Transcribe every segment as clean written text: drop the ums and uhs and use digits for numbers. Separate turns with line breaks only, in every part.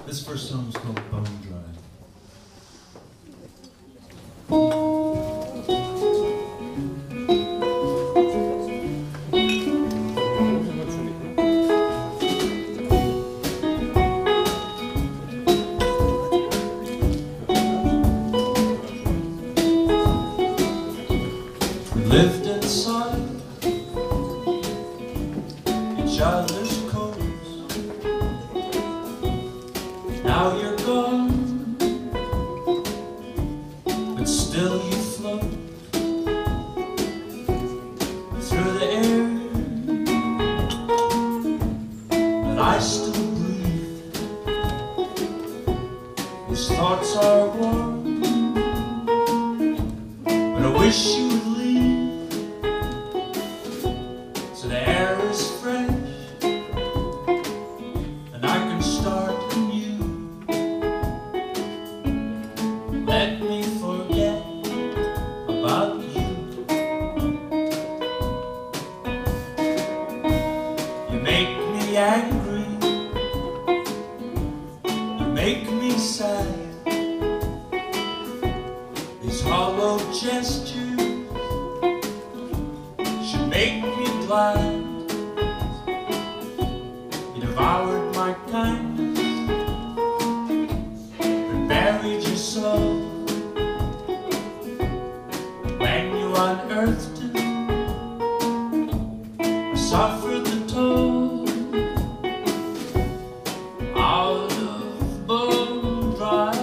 This first song is called Bone Dry. Lived inside each other's coats. Now you're gone, but still you float through the air. But I still breathe. These thoughts are warm, but I wish you would leave. So the air is fresh, and I can start anew. Let me forget about you. You make me angry, you make me sad. These hollow gestures should make me glad. You devoured my kindness, but buried your soul. When you unearthed it, I suffered the toll. Out of bone dry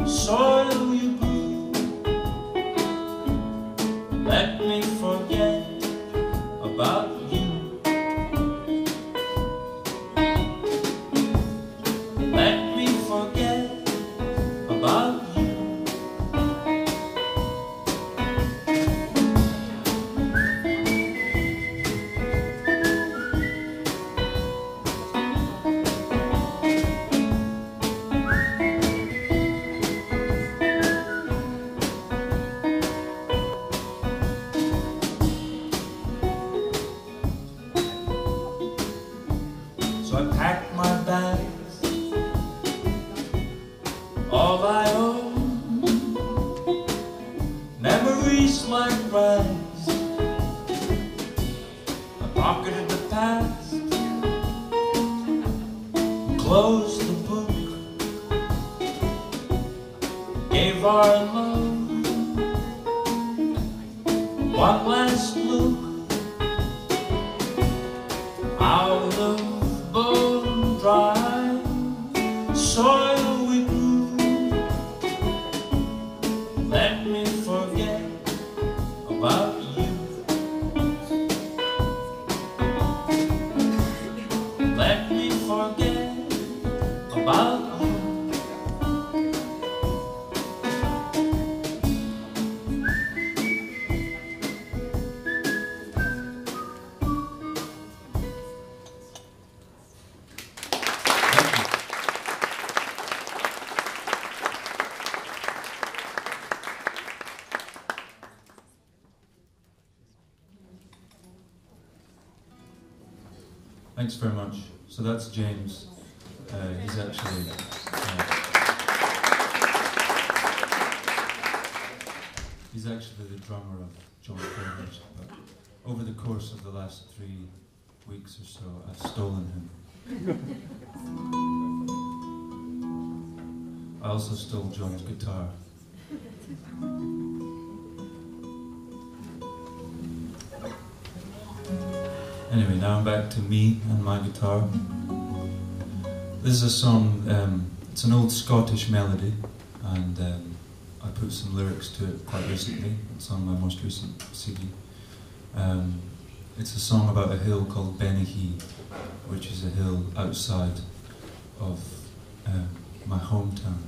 soil you grew. Let me forget about you. Let me forget about you. So I packed my bags, all I own, memories like rags. I pocketed the past, closed the book, gave our love one last look. Out of bone dry soil we grew. Let me forget about you. Let me forget about you. Thanks very much. So that's James. He's actually the drummer of John Craig's, but over the course of the last 3 weeks or so, I've stolen him. I also stole John's guitar. Anyway, now I'm back to me and my guitar. This is a song, it's an old Scottish melody, and I put some lyrics to it quite recently. It's on my most recent CD. It's a song about a hill called Beattie, which is a hill outside of my hometown,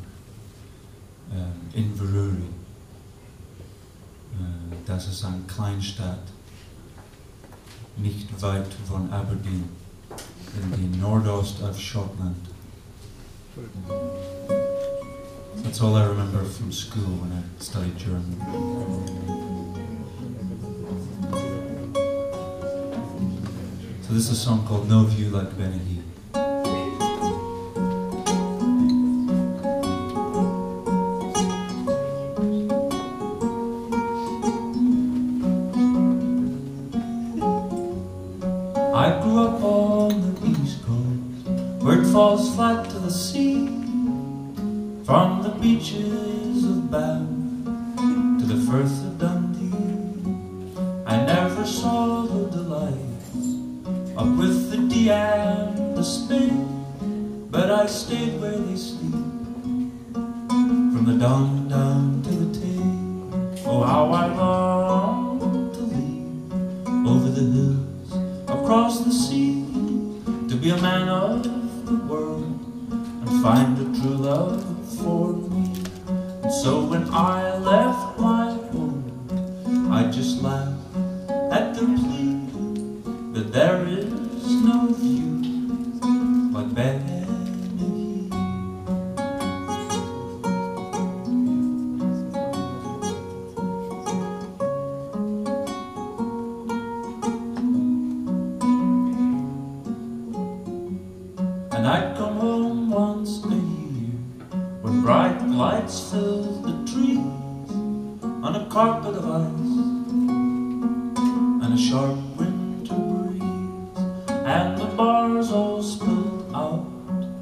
Inverurie. Das ist ein Kleinstadt, nicht weit von Aberdeen, in the nordost of Scotland. That's all I remember from school when I studied German. So this is a song called No View Like Beattie. I grew up on the East Coast, where it falls flat to the sea, from the beaches of Banff to the Firth of Dundee. I never saw the delights up with the Dee and the Spey, but I stayed where they sleep, from the dawn down to the Tay. Oh, how I long to leave over the hills, across the sea, to be a man of the world and find a true love for me. And so when I left my home, I just laughed at their plea that there is no view like Beattie. And I'd come home once a year when bright lights filled the trees, on a carpet of ice and a sharp winter breeze, and the bars all spilled out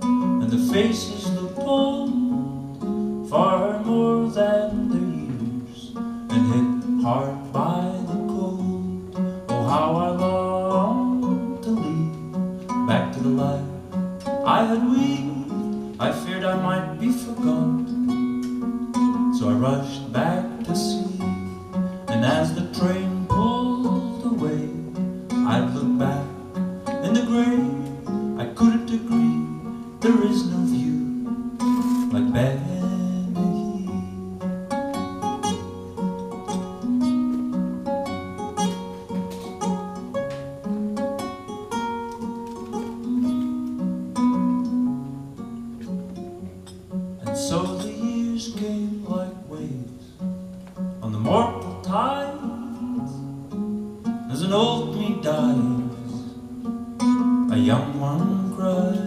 and the faces looked old, far more than their years, and hit hard by the cold. Oh, how I long to leave back to the life I had weaved. I feared I might be forgot, so I rushed back to sea. And as the train pulled away, I'd look back in the grey. I couldn't agree, there is no view like Beattie. And so the years came like waves on the mortal tides, as an old me dies, a young one cries.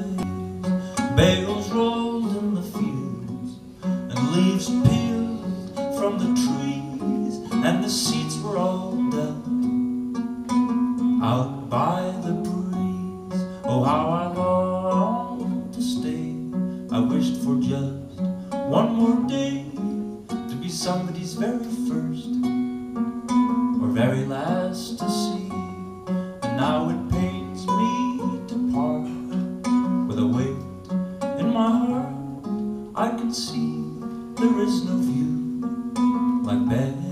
Bales rolled in the fields, and leaves peeled from the trees, and the seeds were all dealt out by the breeze. Oh, how I longed to stay. I wished for just one more day, to be somebody's very first or very last to see. And now it pains me to part with a weight in my heart. I can see there is no view like Beattie.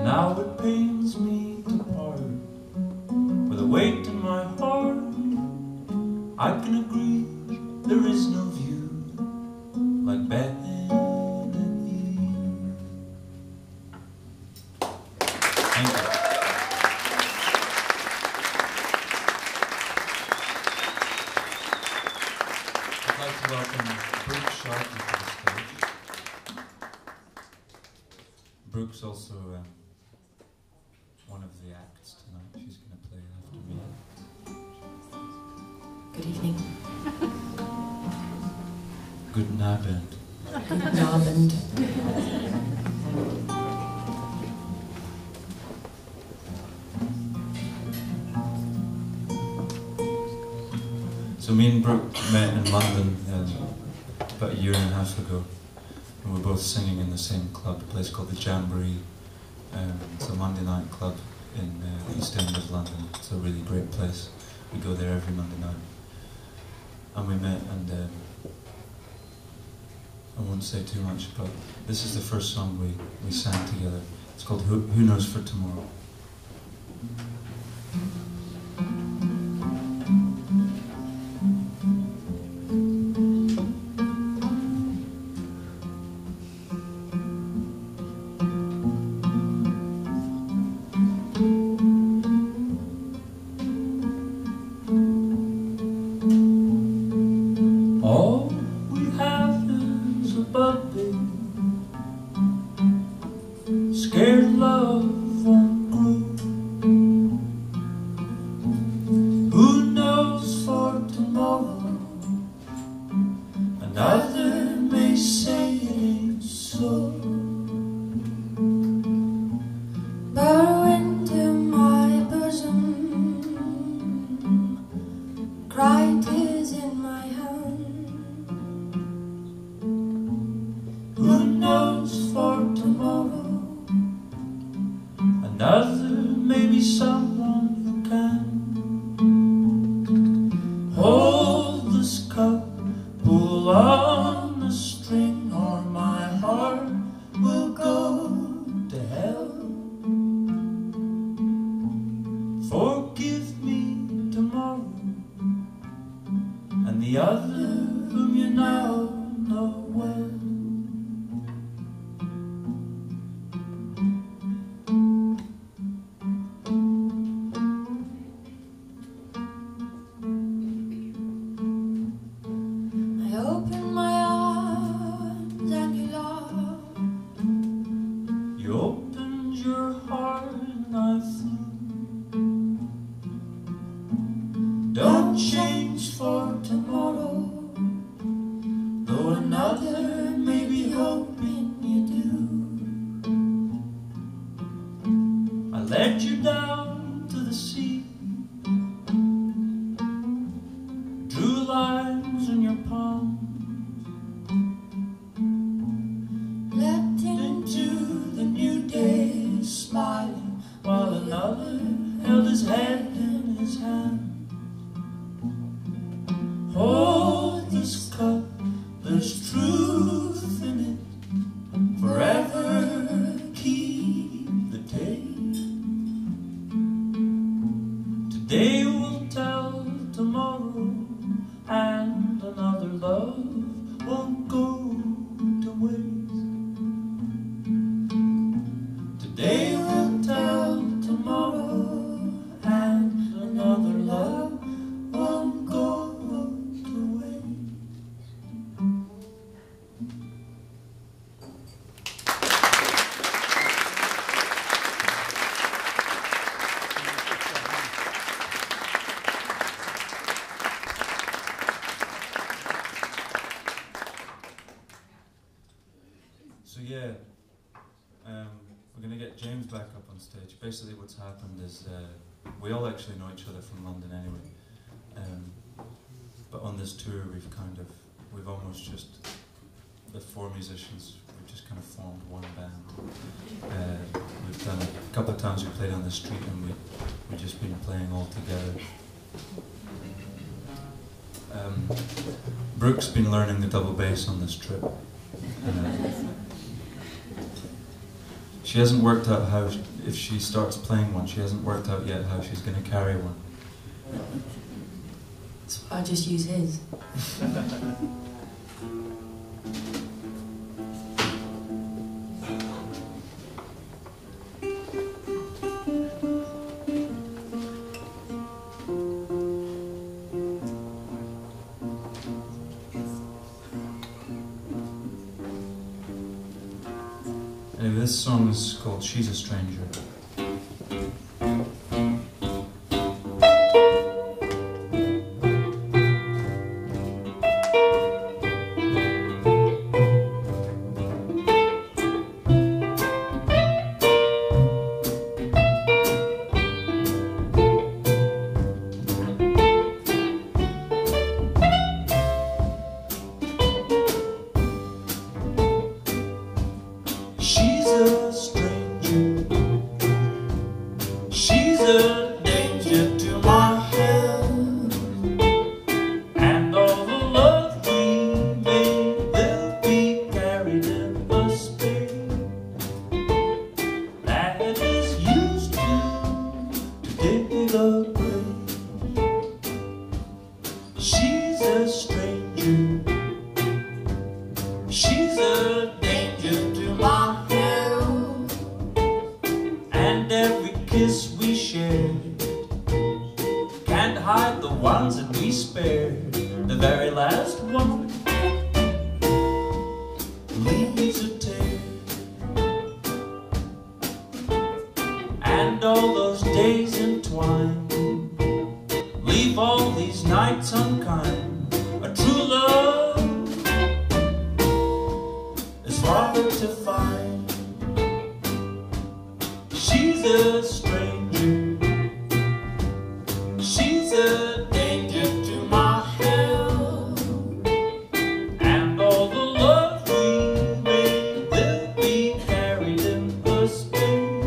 Now it pains me to part with a weight in my heart. I can agree there is no view like Beattie. Thank you. I'd like to welcome Brooke Sharkey to the stage. Brooke's also one of the acts tonight. She's going to play after me.
Good evening.
Good Abend.
Good Abend.
So me and Brooke met in London about a year and a half ago, and we're both singing in the same club, a place called the Jamboree. It's a Monday night club in the East End of London. It's a really great place. We go there every Monday night. And we met, and I won't say too much, but this is the first song we sang together. It's called Who Knows for Tomorrow. another maybe someone who can hold this cup, pull on the string, or my heart will go to hell. Forgive me tomorrow, and the other whom you now know well.
I opened my arms and you laughed.
You opened your heart and I flew. Don't change for tomorrow, though another may be hoping you do. I led you down to the sea, drew lines on your palms,
Leapt
into the new day smiling, while another held his head in his hand. Hold this cup, there's truth in it, forever keep the day. Today will tell tomorrow, and another love won't go to waste. Today will tell tomorrow, and another love won't go to waste. So yeah, we're going to get James back up on stage. Basically what's happened is we all actually know each other from London anyway, but on this tour we've almost just, the four musicians, we've just kind of formed one band. We've done a couple of times we played on the street and we've just been playing all together. Brooke's been learning the double bass on this trip. She hasn't worked out how, if she starts playing one, she hasn't worked out yet how she's going to carry one.
So I just use his.
Anyway, this song is called She's a Stranger. She's a stranger. She's a danger to my health, and all the love we made will be carried in the spirit that is used to dig the grave. She's a stranger. She's a danger to my health, and every kiss we shared can't hide the ones that we spared. The very last one leaves a tear, and all those days entwined leave all these nights unkind. A true love is harder to find. She's a stranger. She's a danger to my health, and all the love we made will be carried in the spirit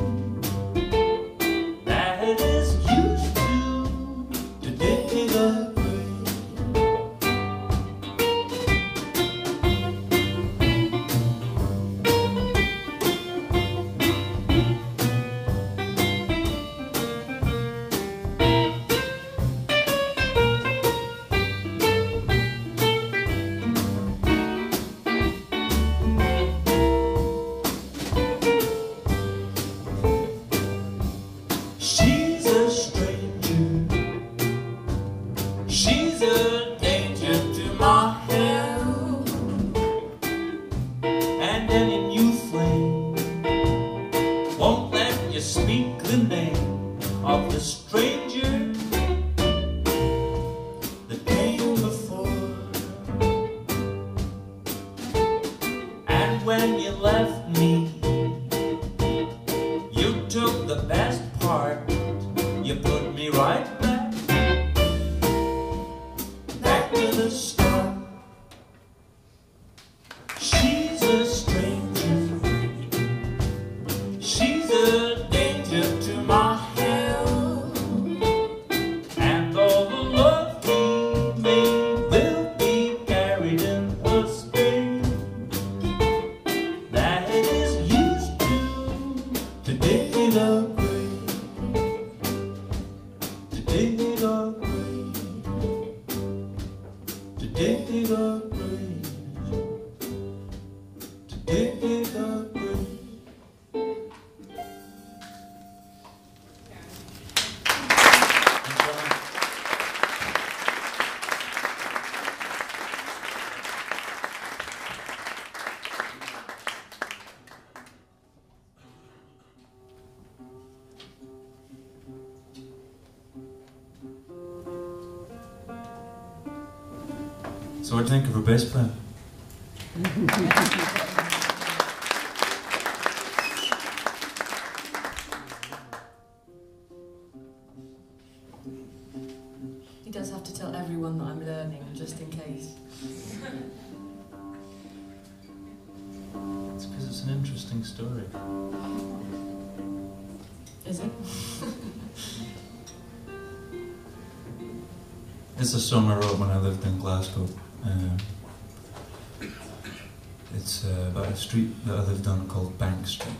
So what do you think of her bass playing?
He does have to tell everyone that I'm learning, just in case.
It's because it's an interesting story.
Is it?
It's a song I wrote when I lived in Glasgow. It's about a street that I lived on called Bank Street.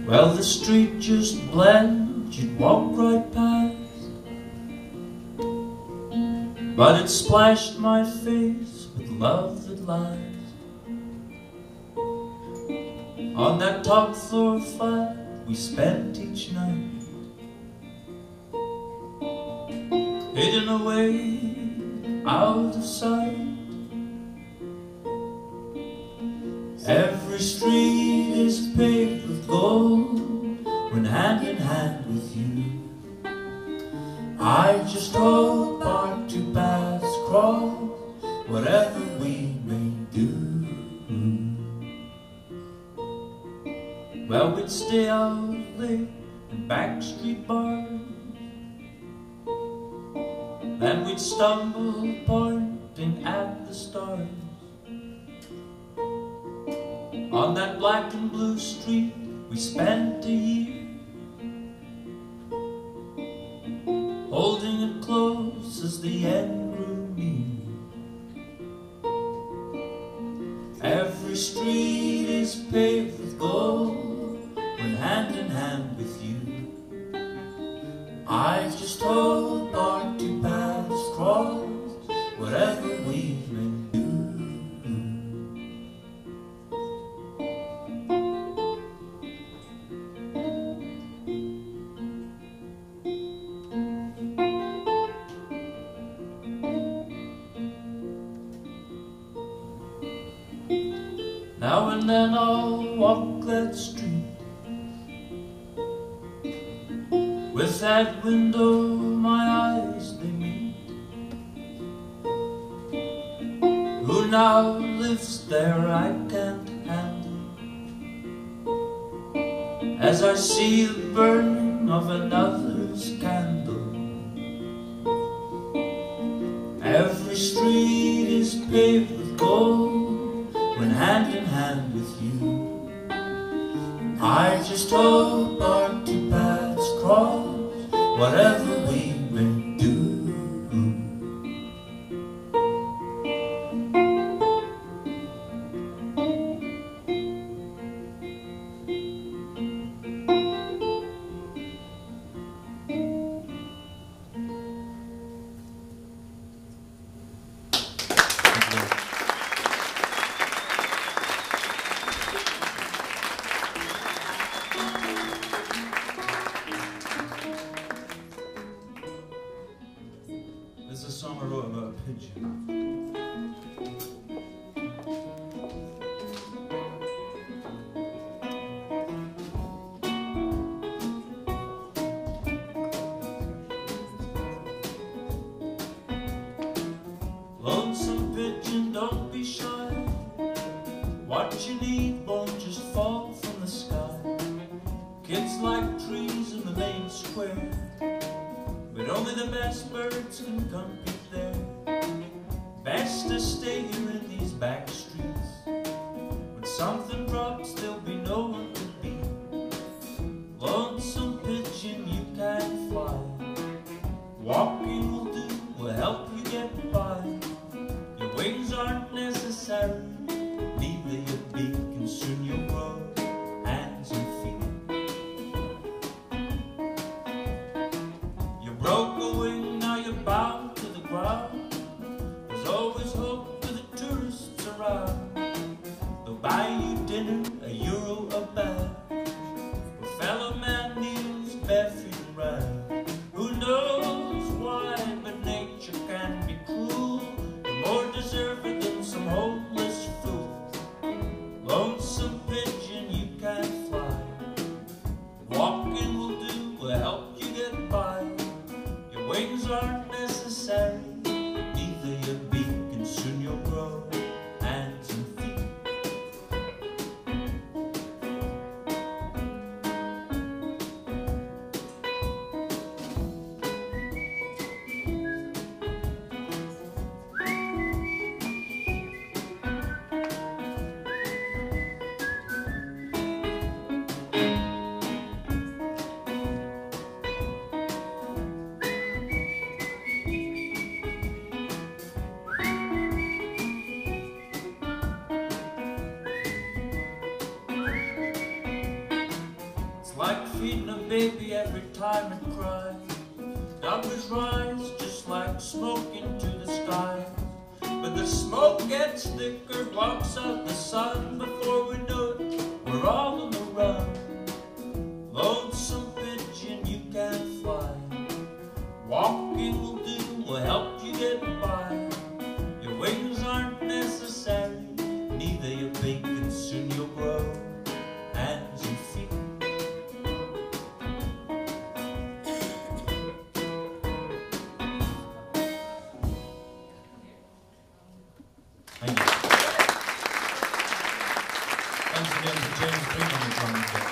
Well, the street just blends, you'd walk right past, but it splashed my face with love that lies. On that top floor flat we spent each night, hidden away out of sight. Every street is paved with gold when hand in hand with you. I just hope our two paths cross, whatever we may do. Well, we'd stay out late in backstreet bars, then we'd stumble pointing at the stars. On that black and blue street we spent a year, holding it close as the end grew near. Every street is paved with gold when hand in hand with you. I just hope our two paths cross, whatever we may do. Now and then I'll walk that street, with that window my eyes they meet. Who now lives there I can't handle, as I see the burning of another's candle. Every street is paved with gold when hand in hand with you. I just hope our two paths cross, whatever we may do. This is a song I wrote about a pigeon. Lonesome pigeon, don't be shy. What you need won't just fall from the sky. Kids like trees in the main square, but only the best birds can compete there. Best to stay here in these back streets. When something drops, there'll be no one to beat. Lonesome pigeon, you can't fly. Walking will do, will help you get by. Your wings aren't necessary, neither your beak, and soon you'll grow hands and feet. You broke a wing, now you're feeding a baby every time it cries. Numbers rise just like smoke into the sky. But the smoke gets thicker, blocks out the sun. Before we know it, we're all on the run. Lonesome pigeon, you can't fly. Walking will do, will help you get by. Your wings aren't necessary, neither your bacon, soon you'll grow hands and feet. Thank you. Thanks again to James Green on the drum kit.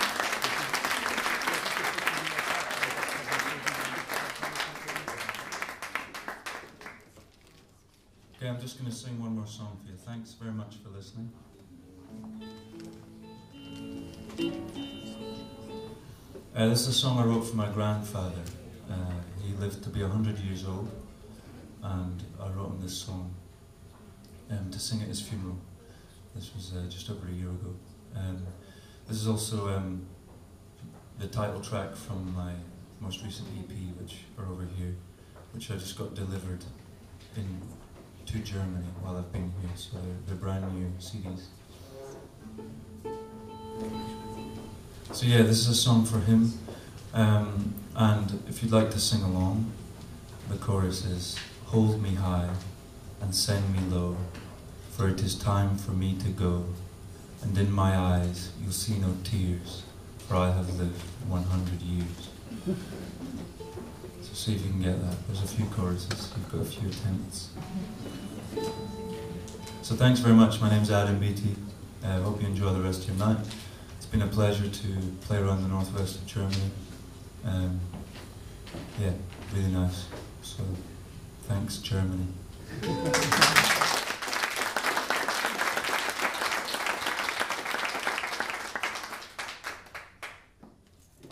Okay, I'm just going to sing one more song for you. Thanks very much for listening. This is a song I wrote for my grandfather. He lived to be 100 years old, and I wrote him this song to sing at his funeral. This was just over a year ago. This is also the title track from my most recent EP, which are over here, which I just got delivered to Germany while I've been here, so they're brand new CDs. So yeah, this is a song for him, and if you'd like to sing along, the chorus is: hold me high and send me low, for it is time for me to go, and in my eyes you'll see no tears, for I have lived 100 years. So see if you can get that. There's a few choruses, you've got a few attempts. So thanks very much. My name's Adam Beattie. I hope you enjoy the rest of your night. It's been a pleasure to play around the northwest of Germany. Yeah, really nice. So thanks, Germany.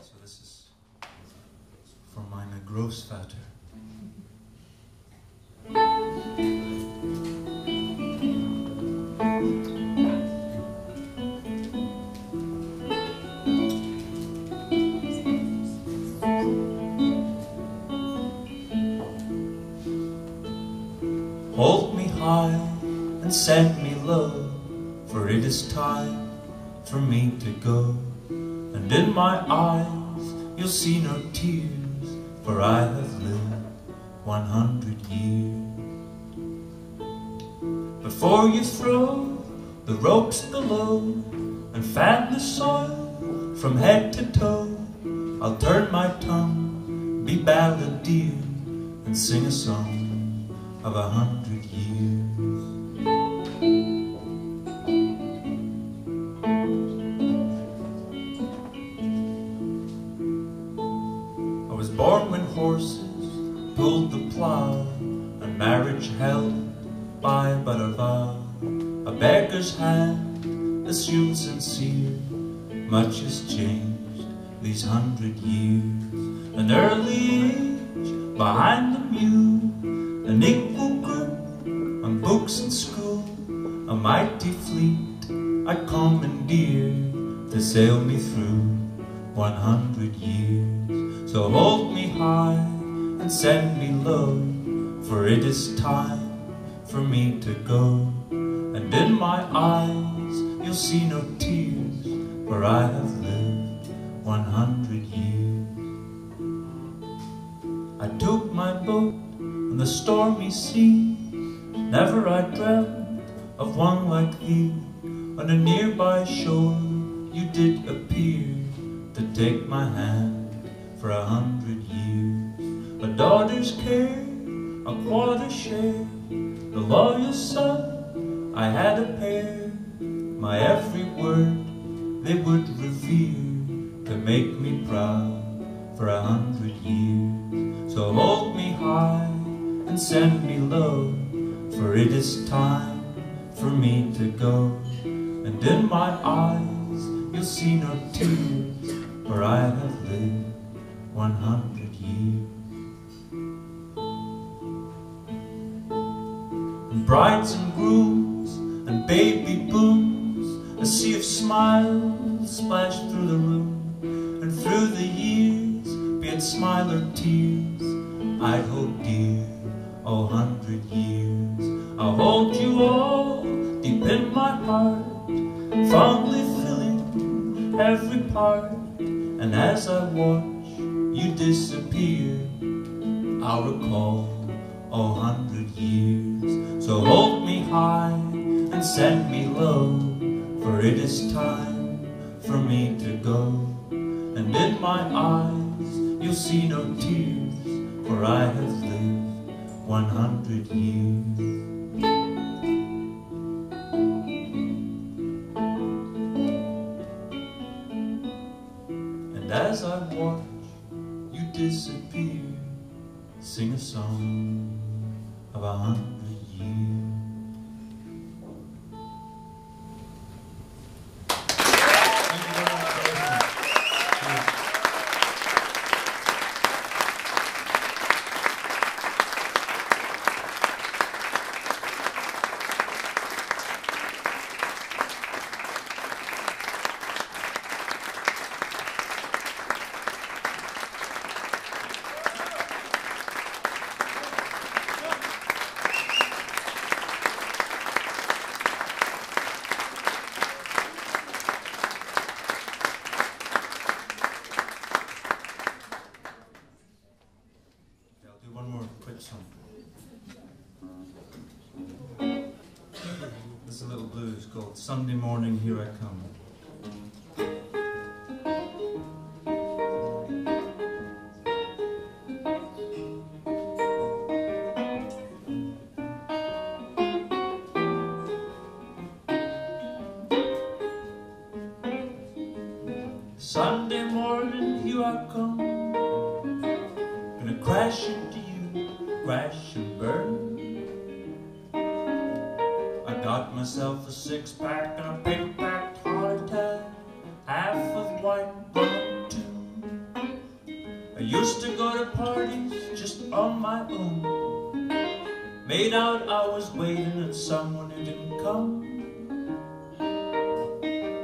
So this is from meine Großvater. Hold me high and set me low, for it is time for me to go. And in my eyes you'll see no tears, for I have lived 100 years. Before you throw the ropes below and fan the soil from head to toe, I'll turn my tongue, be balladeer, and sing a song of 100 years. I was born when horses pulled the plough, and marriage held by but a vow. A beggar's hand assumed sincere. Much has changed these 100 years. An early age behind the mule, an equal group on books and school, a mighty fleet I commandeer to sail me through 100 years. So hold me high and send me low, for it is time for me to go. And in my eyes you'll see no tears, for I have lived 100 years. I took my boat on the stormy sea, never I dreamt of one like thee. On a nearby shore you did appear, to take my hand for 100 years. A daughter's care, a quarter share, the loyal son, I had a pair. My every word they would revere, to make me proud for 100 years. So hold me high and send me low, for it is time for me to go. And in my eyes you'll see no tears, for I have lived 100 years. And brides and grooms and baby booms, a sea of smiles splashed through the room. And through the smile or tears, I'd hold dear, 100 years. I'll hold you all deep in my heart, fondly filling every part. And as I watch you disappear, I'll recall 100 years. So hold me high and send me low, for it is time for me to go. And in my eyes you'll see no tears, for I have lived 100 years. And as I watch you disappear, sing a song of 100 years. One more quick song. This is a little blues called Sunday Morning, Here I Come. Sunday morning, here I come, gonna crash into you, crash and burn. I got myself a six-pack and a paper-packed heart attack, half of white rum too. I used to go to parties just on my own, made out I was waiting and someone who didn't come.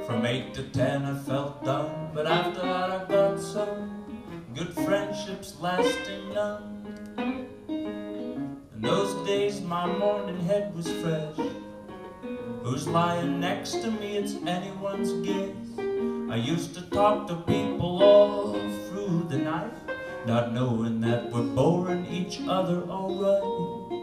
From 8 to 10 I felt done, but after that I got some good friendships lasting none. In those days my morning head was fresh. Who's lying next to me, it's anyone's guess. I used to talk to people all through the night, not knowing that we're boring each other alright.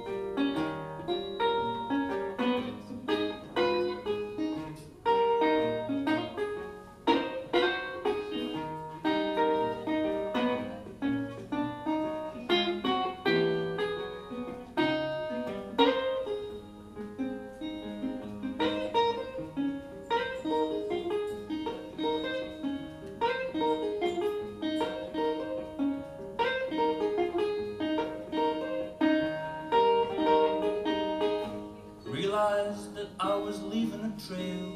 Realized that I was leaving a trail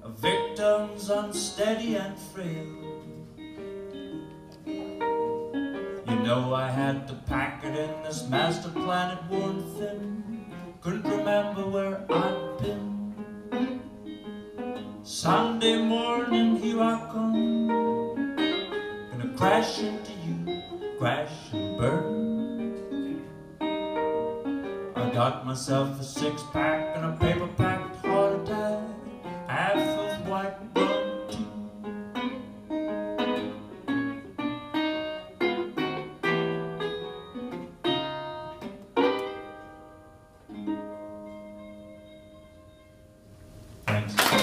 of victims unsteady and frail. You know I had to pack it in this master plan, it worn thin, couldn't remember where I'd been. Sunday morning, here I come, gonna crash into you, crash and burn. I got myself a six-pack and a paper-packed heart attack, half of white rum too. Thanks.